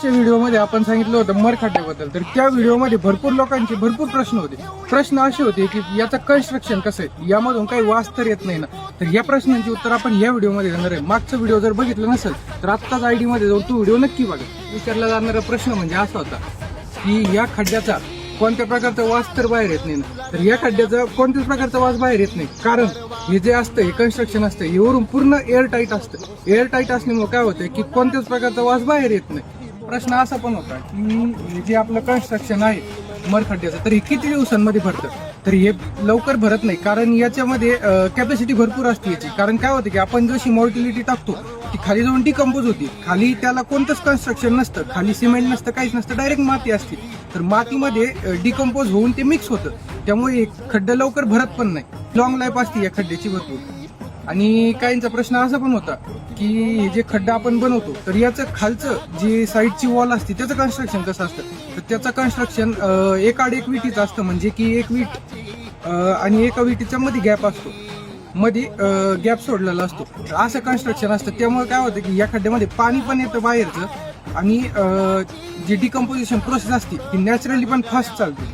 मागच्या व्हिडिओमध्ये आपण सांगितलं होतं मरखड्ड्याबद्दल, तर त्या व्हिडिओमध्ये भरपूर लोकांचे भरपूर प्रश्न होते. प्रश्न असे होते की याचं कन्स्ट्रक्शन कसं आहे, यामधून काही वास तर येत नाही ना. तर या प्रश्नांची उत्तर आपण या व्हिडिओमध्ये देणार आहे. मागचा व्हिडिओ जर बघितला नसेल तर आत्ताच आयडी मध्ये जाऊन तो व्हिडिओ नक्की बघा. विचारला जाणारा प्रश्न म्हणजे असा होता की या खड्ड्याचा कोणत्या प्रकारचा वास तर बाहेर येत नाही ना. तर या खड्ड्याचा कोणत्याच प्रकारचा वास बाहेर येत नाही, कारण हे जे असतं हे कन्स्ट्रक्शन असतं हे वरून पूर्ण एअर टाईट असतं. एअर टाईट असल्यामुळे काय होतं की कोणत्याच प्रकारचा वास बाहेर येत नाही. प्रश्न असा पण होता की हे जे आपलं कन्स्ट्रक्शन आहे मरखड्ड्याचं, तर हे किती दिवसांमध्ये भरतं. तर हे लवकर भरत नाही, कारण याच्यामध्ये कॅपॅसिटी भरपूर असते याची. कारण काय होतं की आपण जशी मॉर्टिलिटी टाकतो ती खाली जाऊन डिकम्पोज होती. खाली त्याला कोणतंच कन्स्ट्रक्शन नसतं, खाली सिमेंट नसतं, काहीच नसतं, डायरेक्ट माती असते. तर मातीमध्ये डिकम्पोज होऊन ते मिक्स होतं, त्यामुळे खड्डा लवकर भरत पण नाही. लॉंग लाईफ असते या खड्ड्याची भरपूर. आणि काहींचा प्रश्न असा पण होता की हे जे खड्डा आपण बनवतो तर याचं खालचं जे साईडची वॉल असते त्याचं कन्स्ट्रक्शन कसं असतं. तर त्याचं कन्स्ट्रक्शन एकाड एक विटीचं असतं, म्हणजे की एक वीट आणि एका विटीच्या मध्ये गॅप असतो, मध्ये गॅप सोडलेला असतो. तर असं कन्स्ट्रक्शन असतं. त्यामुळे काय होतं की या खड्ड्यामध्ये पाणी पण येतं बाहेरचं, आणि जी डिकम्पोजिशन प्रोसेस असते ती नॅचरली पण फास्ट चालते.